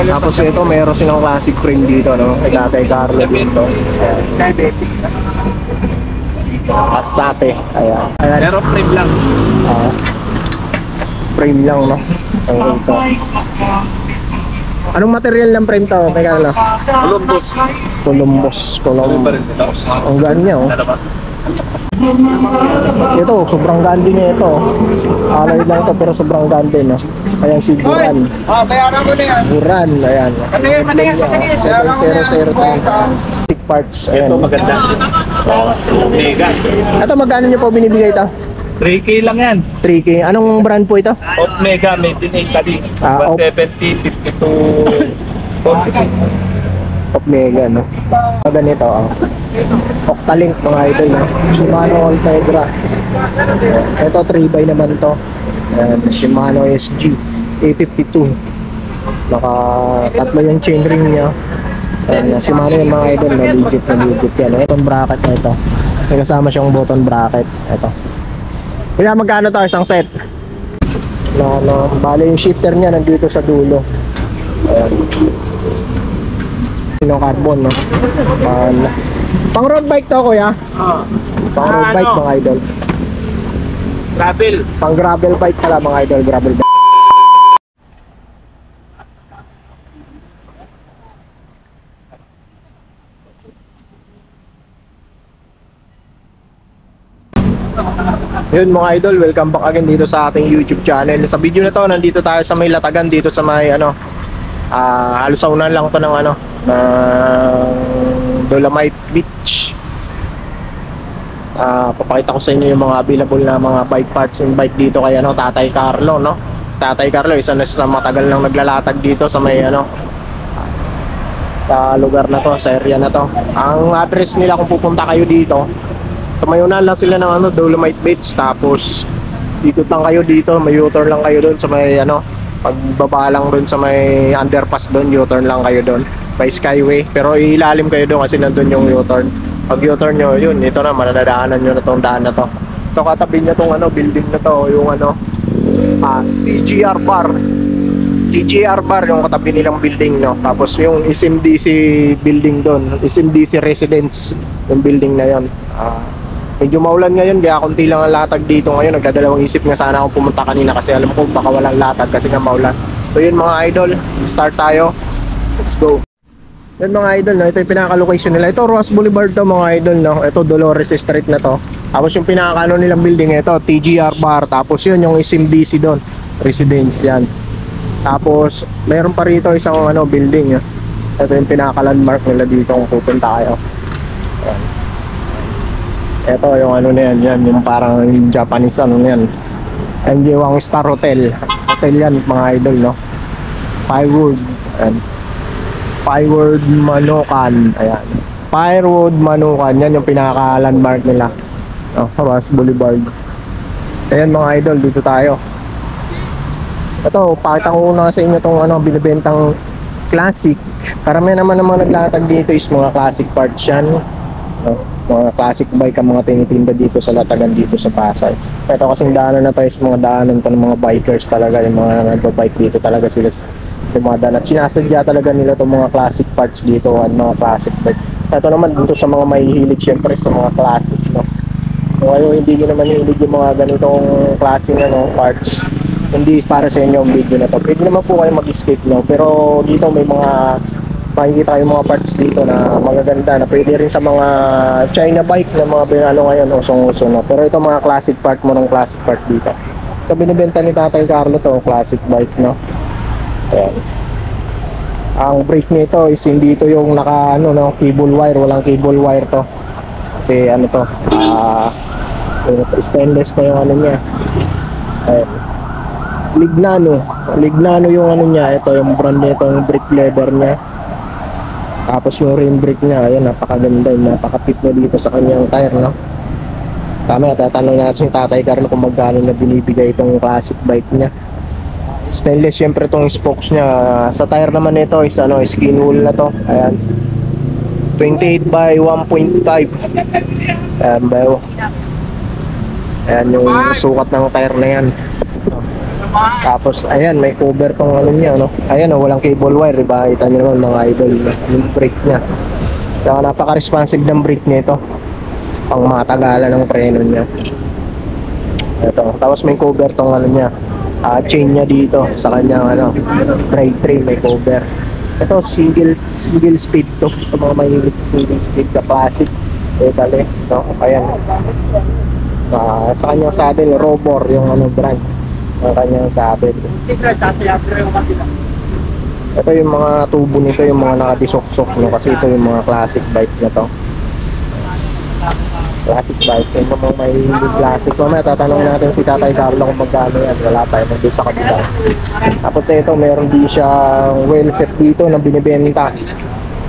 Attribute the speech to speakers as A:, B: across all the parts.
A: Tapos ito, meron silang classic frame dito, no? Kay Tatay Carlo dito.
B: Diabetic.
A: Passate. Ayan. Ayan.
B: Pero frame lang.
A: Frame lang, no? Ayan ito. Anong material ng frame to? Kay Carlo?
B: Columbus.
A: Columbus. Ang gaan niya, oh. Ito, sobrang ganda niya ito. Alay lang ito pero sobrang ganda, no? Ayan si Buran.
B: Bayaran mo na yan.
A: Buran, ayan.
B: Maningin sa sige.
A: 003 stick parts. Ayan.
B: Ito maganda. Mega.
A: Ito, magkano niyo po binibigay ito?
B: 3K lang yan.
A: 3K. Anong brand po ito?
B: Mega, made in Italy. 70, 52.
A: Mega, no? Ganito, oh. Octalink, mga idol, no? Shimano Ultegra. Ito, 3x naman to. Shimano SG A52. Tatlo yung chainring niya. Shimano yung mga idol, no? Legit yan. Ito yung bracket na ito. May kasama siyang button bracket. Ito. Kaya magkano to isang set? Bale yung shifter niya nandito sa dulo. Ayan. Yung carbon, no? Pang road bike to, kuya? Pang road bike, mga idol.
B: Gravel.
A: Pang gravel bike pala, mga idol. Gravel bike. Yun, mga idol, welcome back again dito sa ating YouTube channel. Sa video na to, nandito tayo sa may Latagan, dito sa may halos saunan lang to ng Dolomite Beach. Papakita ko sa inyo yung mga available na mga bike parts and bike dito kay Tatay Carlo, no? Tatay Carlo, isa na sa matagal nang naglalatag dito sa may sa lugar na to, sa area na to. Ang address nila kung pupunta kayo dito, sa Mayunan lang sila ng Dolomite Beach. Tapos ikot lang kayo dito, may U-turn lang kayo doon sa may pagbaba lang doon sa may underpass doon, U-turn lang kayo doon. May skyway, pero ilalim kayo doon kasi nandun yung U-turn. Pag U-turn nyo, yun, ito na, manadaanan nyo na tong daan na to. Ito, katabi nyo tong building na to, yung TGR Bar. TGR Bar, yung katabi nilang building, no? Tapos yung SMDC building doon, SMDC Residence, yung building na yun. Medyo maulan ngayon, kaya konti lang ang latag dito ngayon. Nagdadalawang isip nga sana akong pumunta kanina kasi alam ko baka walang latag kasi nga maulan. So yun, mga idol, start tayo. Let's go. Yun, mga idol, no? Ito yung pinaka-location nila. Ito Ross Boulevard to, mga idol, no? Ito Dolores Street na to. Tapos yung pinaka-ano nilang building, ito TGR Bar. Tapos yun yung SMDC doon, Residence yan. Tapos mayroon pa rito isang building. Ito yung pinaka-landmark nila dito kung pupunta kayo. Ayan. Ito yung na yan, yung parang Japanese na yan. Anjiwang Star Hotel. Hotel yan, mga idol, no? Firewood. Ayan. Firewood Manukan. Ayan. Firewood Manukan, yan yung pinaka-landmark nila. Ross Boulevard. Ayan, mga idol, dito tayo. Ito, pakita ko na sa inyo itong binibentang classic. Karamihan naman naglatag dito is mga classic parts yan. Mga classic bike ang mga tinitinda dito sa Latagan, dito sa Pasay. Ito kasing daanan na to is mga daanan to ng mga bikers talaga. Yung mga nagbabike dito talaga sila dumadaan. At sinasadya talaga nila itong mga classic parts dito at mga classic bike. Ito naman dito sa mga mahihilig syempre sa mga classic, no? Kung kayo hindi nyo naman hilig yung mga ganitong klaseng parts, hindi para sa inyo ang video na to. Pwede naman po kayo mag-escape, no? Pero dito may mga makikita kayong mga parts dito na magaganda na pwede rin sa mga China bike na mga ngayon usong-uso, no? Pero ito mga classic part mo ng classic part dito. Ito binibenta ni Tatay Carlo to, classic bike, no? Ayan. Ang brake nito is hindi ito yung naka cable wire, walang cable wire to. Kasi to, stainless na yung niya. Ayan. Lignano yung niya. Ito yung brand nito, yung brake leather niya. Tapos yung rim brake niya, ayan, napakaganda, napakapit na dito sa kanyang tire, no? Tama, tatanong natin yung Tatay Carlo kung magkano na binibigay itong classic bike niya. Stainless syempre itong spokes niya. Sa tire naman nito is skin wool na to. Ayan, 28 by 1.5. Ayan yung sukat ng tire na yan. Tapos ayan, may cover tong ano niya, no? Ayan, oh, walang cable wire, diba? Kita nyo naman mga idol, yung brake niya. Kaya napaka-responsive ng brake niya ito. Pang matagalan ng preno niya. Ito. Tapos may cover tong ano niya, chain niya dito sa kanyang ano, drive train, may cover. Ito single speed to. Ito mga mahilig sa single speed na classic. Pedal no? Ayan. Sa kanyang saddle, robor yung ano brand. Ang kanyang saddle. Ito yung mga tubo nito, yung mga nakadisuksok, no? Kasi ito yung mga classic bike na to. Classic bike, yung mga may classic. Mamaya tatanungin natin si Tatay Carlo kung magkano yan. Wala tayo nandun sa kabila. Tapos ito, meron din siyang wheel set dito na binibenta,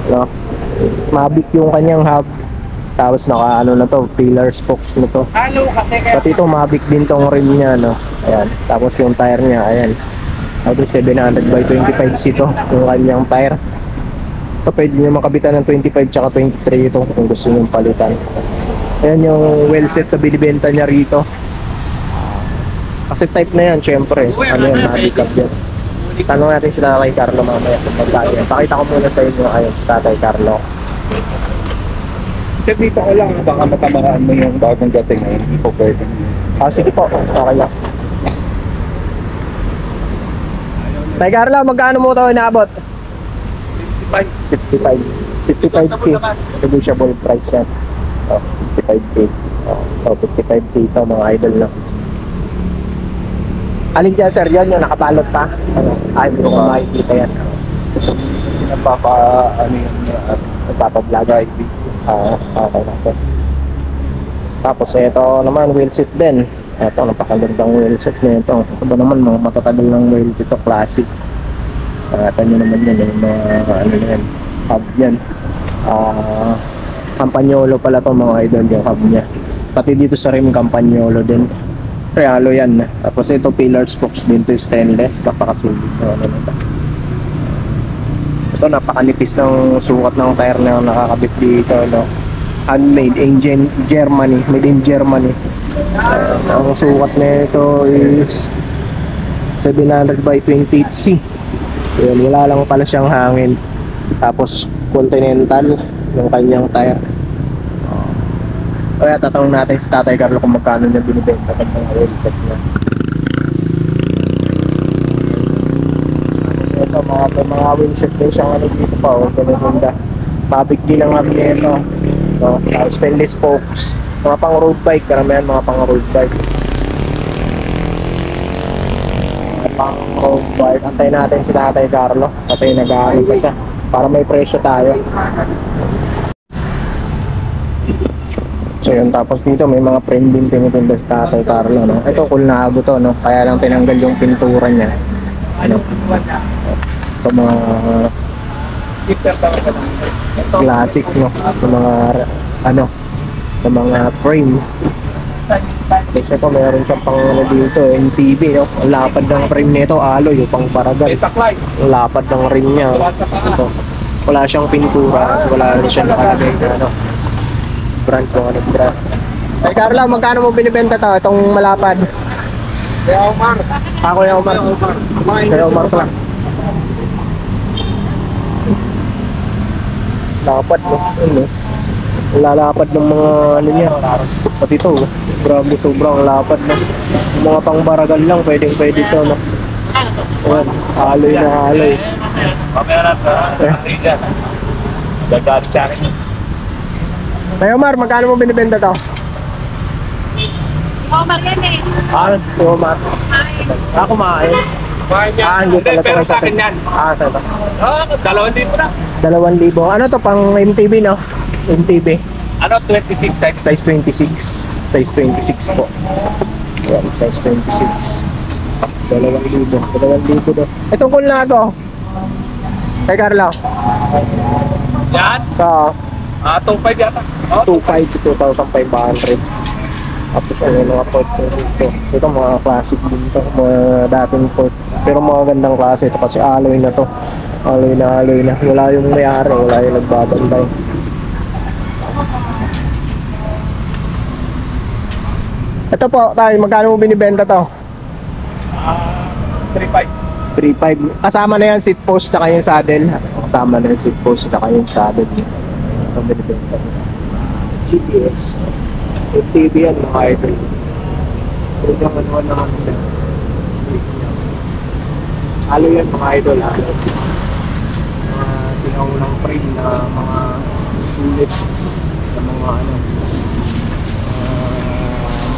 A: no? Mabic yung kanyang hub. Tapos naka ano na to, pillar spokes na to. Pati ito mabic din tong rim niya, no? Ayan. Tapos yung tire niya, ayan. Ito 700 by 25C to, yung kanyang tire. Ito pwede nyo makabitan ng 25 tsaka 23 ito kung gusto nyo palitan. Ayan yung well set na binibenta niya rito. Kasi type na yan, syempre. Ano yan, mabic up yan. Tanong natin si Tatay Carlo mamaya kung magkano yan. Pakita ko muna sa inyo, ayun, si Tatay Carlo.
B: Sir, dito ko lang, baka matamaan mo yung bagong dating na hindi po pwede.
A: Sige po, okay lang. Tay Carlo, magkano mo ito inaabot? 55. 55K. Negotiable price yan. 55K. 55K ito mga idol na. Alin dyan sir, yan yung nakabalot pa? Hindi ko makikita yan.
B: Kasi ano yun,
A: Nagpapablog. Okay na sir. Tapos ito naman, wheel set din. Ito, napakagandang wheel set na ito. Ito ba naman, mga matatagal ng wheel set ito, classic. Ito nyo naman yan, yung mga ano yan, hub yan. Campagnolo pala to mga idol, yung hub nya. Pati dito sa rim, Campagnolo din. Realo yan. Tapos ito, pillar spokes din, ito stainless, napakasulit. Ito, napakanipis ng sukat ng tire na nakakabit dito, no? Handmade in Germany, made in Germany. Ang sukat nito is 700 by 28C. Yun, wala lang pala siyang hangin. Tapos Continental yung kanyang tire. Kaya tatanong natin si Tatay Carlo kung magkano niya binibenta pag mga wheel set niya. Ito mga wheel set din siyang ano dito pa, ganun. Mabic din ang hub nito, no? Stainless spokes, mga pang road bike, karamihan mga pang road bike. Pang road bike. Antayin natin si Tatay Carlo kasi nag-aaral pa siya para may presyo tayo. So yun, tapos dito may mga frame din tinitinda si Tatay Carlo, no? Ito cool na abo to, no? Kaya lang tinanggal yung pintura niya, ano? Ito mga classic, no? Ito mga ano, ito mga frame. Kasi ito meron siyang pang ano dito, MTB, no? Ang lapad ng frame nito, alloy, yung pang paragal. Ang lapad ng rim niya. Ito, wala siyang pintura, wala rin siya nakalagay na ano, brand ko, ano brand. Ay Carla, magkano mo binibenta to, itong malapad?
B: Kaya Omar.
A: Ako yung Omar. Kaya Omar pa lang. Lapad mo. Ano? Lalapad ng mga ano niya. Pati ito, grabe, sobrang lapad na. Yung mga pang baragal lang, pwede ito, no? Ayan, aloy na aloy.
B: Mamaya natin dyan. Gagalit sa akin.
A: Kaya Omar, magkano mo binibenta to?
C: Omar yan eh.
A: Si Omar. Ako maain. Hindi pala
B: Pero sa akin yan.
A: Ito.
B: 2,000 na.
A: 2,000. Ano to, pang MTB, no? MTB.
B: Ano, 26 size?
A: Size 26. Size 26 po. Ayan, size 26. 2,000. 2,000 daw. Itong cool na ito. Kay Carlo.
B: Yan.
A: Sa
B: 2,500 yata.
A: 2,500 to 2,500. Tapos ano yung mga port dito. Ito mga classic din ito. Mga dating port. Pero mga gandang klase ito kasi alloy na to. Alloy na. Wala yung may-ari. Wala yung nagbabantay. Ito po, tayo, magkano mo binibenta to?
B: 3.5.
A: 3.5. Kasama na yan seat post tsaka yung saddle. Kasama na yung seat post tsaka yung saddle. Ito binibenta. GPS. TV yan mga idol. Ito yung manual naman sila. Halo yan mga idol. Halo. Mga sinaunang frame na mga sulit sa mga ano.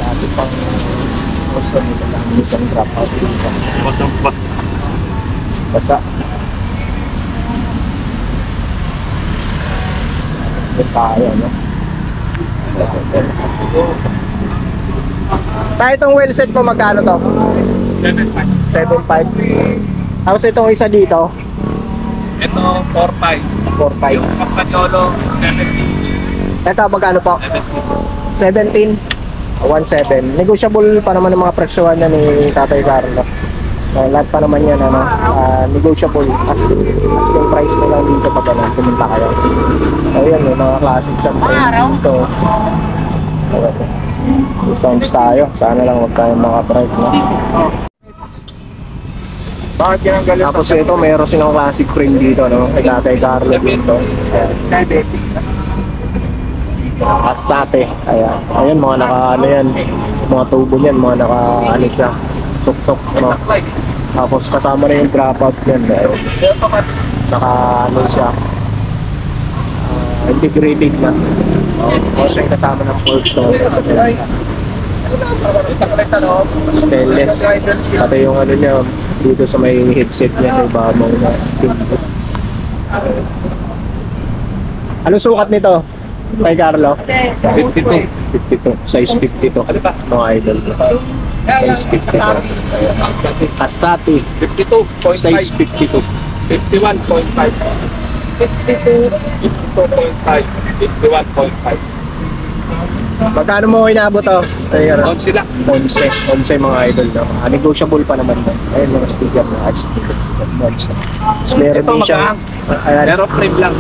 A: Dati pang gusto nila lang isang drop out dito.
B: Masang pa.
A: Basa. Ito tayo, no? Tayo itong wheel set mo, magkano to?
B: 7.5.
A: 7.5. Tapos itong isa dito,
B: Ito, 4.5.
A: 4.5.
B: Yung Campagnolo, 70.
A: Ito, magkano po?
B: 70.
A: 17. 1.7. Negotiable pa naman ng mga presyohan na ni Tatay Carlo. Lahat pa naman yan, ano, negotiable. Asking price na lang dito pag ano, pumunta kayo. So yan, may mga classic shop dito. Sounds tayo. Sana lang huwag tayong mga price, no?
B: Bakit yan ang galit?
A: Tapos ito, mayroon silang classic frame dito, no? Kay Tatay Carlo dito. Pasate. Ayan. Ayan, mga naka, ano yan. Mga tubo niyan, mga naka, ano siya. Sok-sok, no? Tapos kasama na yung drop out yan. Naka, ano siya. Integrated na. Tapos yung kasama ng fork, no? Stainless. Pati yung ano niya, dito sa may headset niya sa ibabaw na stainless. Anong sukat nito? Kay Carlo?
B: 52.
A: 52. Size 52.
B: Ano ba?
A: Mga idol. Size 52. Passati.
B: 52.5.
A: Size 52.
B: 51.5. 52. 52.5. 51.5.
A: Magkano mo inabot to? Ayun.
B: 11 lang.
A: 11 mga idol, no? Negotiable pa naman to. Ayun, mga sticker na. Sticker. Tapos meron
B: Ito
A: din siyang
B: magaan. Pero frame lang.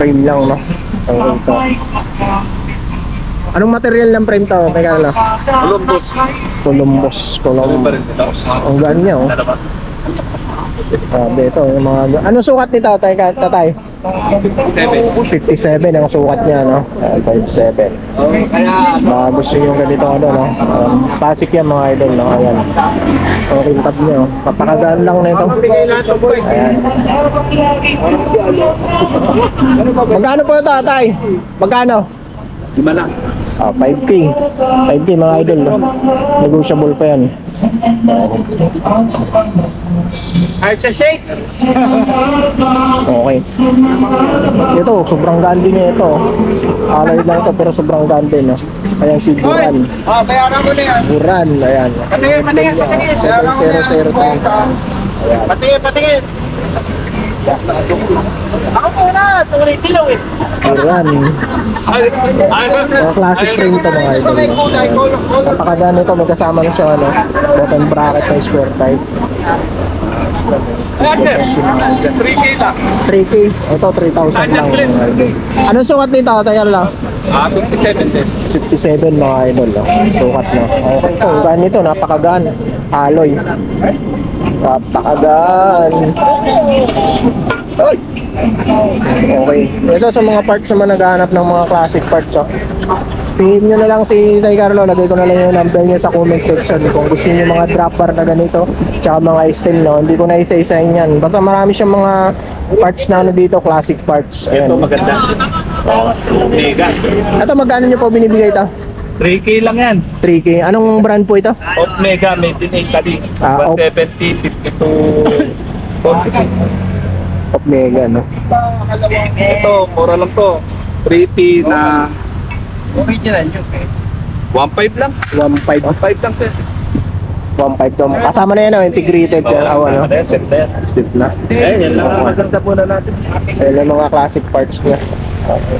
A: frame lang, no? Ayun ito. Anong material ng frame to? Kay Carlo?
B: Columbus.
A: Columbus.
B: Ano ba rin ito?
A: Ang gaan niya, oh.
B: Ano ba?
A: Dito, yung mga... Anong sukat nito, Tatay?
B: 57.
A: 57 ang sukat niya, no? 57.
B: Kaya
A: Gusto nyo yung ganito, ano, no? Basic yan, mga idol, no? Ayan. Okay, tab nyo. Papakagaan lang na ito. Ayan. Magkano po ito, Tatay? Magkano?
B: 5 lang.
A: 5K. 5K, mga idol, no? Negotiable pa yan.
B: Ay, sa shades.
A: Okay. Ito, sobrang gandi niya ito. Alay lang ito, pero sobrang gandi, no? Ayan si Buran.
B: Bayaran mo na yan.
A: Buran, ayan.
B: Patingin.
A: 7003. Ayan.
B: Patingin. Ako muna, tuloy tilaw eh.
A: Buran. Mga classic frame ito, mga idol. Napakagano ito, may kasama na siya, ano? Button bracket na square type.
B: Ayan sir, 3K lang.
A: 3K. Ito, 3,000 lang, mga idol. Anong sukat nito, tayo lang?
B: 57 din.
A: 57 mga idol, no? Sukat na. Okay ito, gaan nito, napakagaan. Alloy. Napakagaan. Ay! Okay. Ito sa mga parts naman naghahanap ng mga classic parts, oh. Pingin nyo na lang si Tay Carlo, lagay ko na lang yung number niya sa comment section kung gusto niyo mga drop bar na ganito tsaka mga steel, no? Hindi ko na isa-isahin yan. Basta marami siyang mga parts na ano dito, classic parts. Ayan.
B: Ito maganda. Mega.
A: Ito, magkano nyo po binibigay ito?
B: 3K lang yan.
A: 3K. Anong brand po ito?
B: Of Mega, made in Italy.
A: Op.
B: 70, 52, 42.
A: Of Mega, no?
B: Ito, mura lang to. 3P na original yun eh. 1.5 lang.
A: 1.5.
B: 1.5 lang sir.
A: 1.5 to. Kasama na yan, no? Integrated yan. Ano?
B: Set na yan.
A: Steel na.
B: Yan lang ang maganda muna natin.
A: Ayan yung mga classic parts niya. Okay.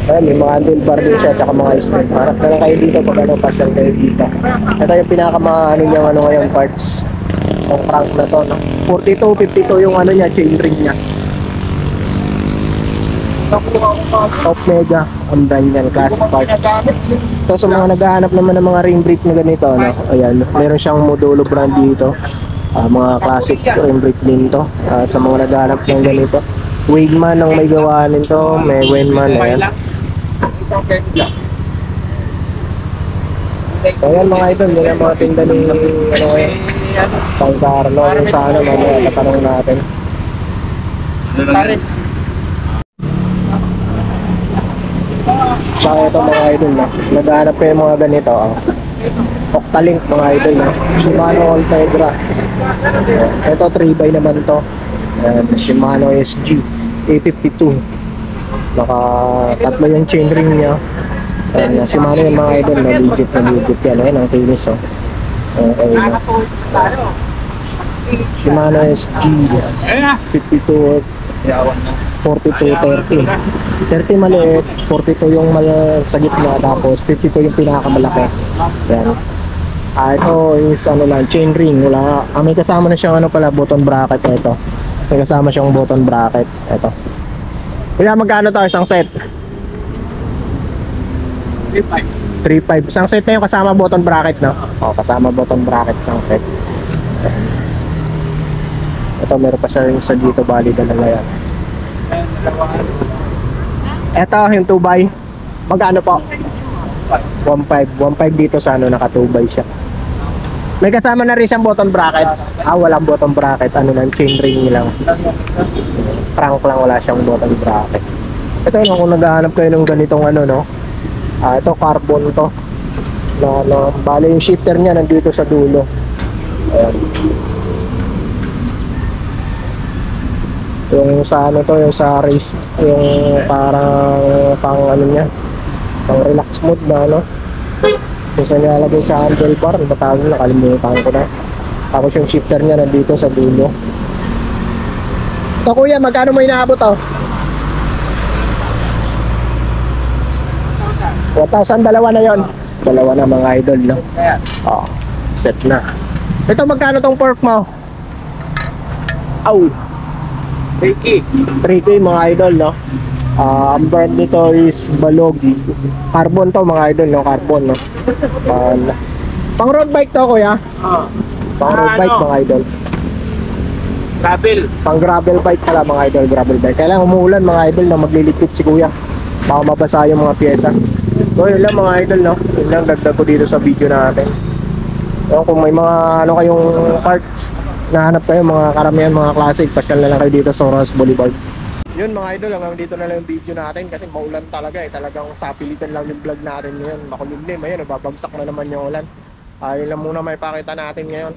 A: Ayan, may mga handlebar din siya, tsaka mga steel. Harap na lang kayo dito pag ano, pasyal kayo dito. Ito yung pinaka mga ano niya, ano ngayon parts. Yung crank na to, no? 42, 52 yung ano niya, chain ring niya. Top Mega, ang brand yan, classic parts. Ito sa mga naghahanap naman ng mga rim brake na ganito, no? Ayan, meron siyang modulo brand dito. Mga classic rim brake din to. Sa mga naghahanap ng ganito. Wingman ang may gawa nito, may Wingman, ayan.
B: Isang pen lang.
A: Ayan mga idol, yun ang mga tinda ng ano ngayon. San Carlo, yung sana mamaya tatanong natin.
B: Pares.
A: Tsaka ito mga idol, no? Naghahanap kayo mga ganito, Octalink mga idol, no? Shimano Ultegra. Ito 3x naman to. Shimano SG A52. Naka tatlo yung chainring niya. Shimano yung mga idol, no? Legit yan. Ayan ang tinis, okay, no? Shimano SG 52 42, 30. 30 maliit, 42 yung sa gitna, tapos 52 yung pinakamalaki. Yan. Ito is ano lang, chain ring. Wala, may kasama na siyang ano pala, button bracket ito. May kasama siyang button bracket. Ito. Kaya magkano to isang set? 3.5. Isang set na yung kasama button bracket, no? O, kasama button bracket isang set. Ito, meron pa siya yung sa dito, bali dalawa yan. Ito, yung 2x. Magkano po? 1.5. 1.5 dito sa ano, naka 2x siya. May kasama na rin siyang button bracket. Walang button bracket. Ano lang, chain ring lang. Crank lang, wala siyang button bracket. Ito no, kung naghahanap kayo ng ganitong ano, no? Ito, carbon to. Bale, yung shifter niya nandito sa dulo. Ayan. Yung sa ano to, yung sa race, yung parang pang ano niya, pang relax mode na ano. Yung sa nilalagay sa handlebar, batawag na, nakalimutan ko na. Tapos yung shifter niya nandito sa dulo. Ito kuya, magkano mo inaabot to? 1,000, dalawa na yon. Dalawa na mga idol, no? Set na. Ito, magkano tong pork mo? 3K mga idol, no? Ang brand nito is Balog. Carbon to mga idol, no? Carbon, no? Pang road bike to kuya? Pang road bike mga idol.
B: Gravel.
A: Pang gravel bike pala mga idol, gravel bike. Kailangan umuulan mga idol na magliligpit si kuya. Baka mabasa yung mga pyesa. So yun lang mga idol, no? Yun lang dagdag ko dito sa video natin. So, kung may mga ano kayong parts nahanap kayo, mga karamihan, mga classic, pasyal na lang kayo dito sa Rojas Boulevard. Yun mga idol, hanggang dito na lang yung video natin kasi maulan talaga talagang sapilitan lang yung vlog natin ngayon. Makulimlim, ayan, babagsak na naman yung ulan. Yun lang muna may pakita natin ngayon.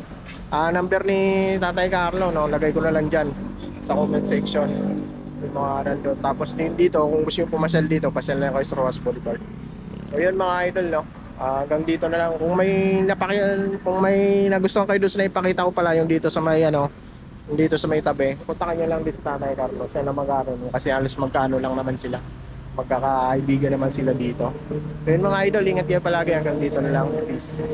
A: Number ni Tatay Carlo, no? Lagay ko na lang dyan sa comment section yung mga nandun. Tapos din dito, kung gusto yung pumasyal dito, pasyal na kayo sa Rojas Boulevard. So yun mga idol, no? Hanggang dito na lang. Kung may nagustuhan kayo doon na ipakita ko pala yung dito sa may ano, yung dito sa may tabi, puntakan nyo lang dito sa Tatay Carlo. Siya na mag-ano, kasi halos magkano lang naman sila. Magkakaibigan naman sila dito. So yun mga idol, ingat kayo palagi, hanggang dito na lang. Peace.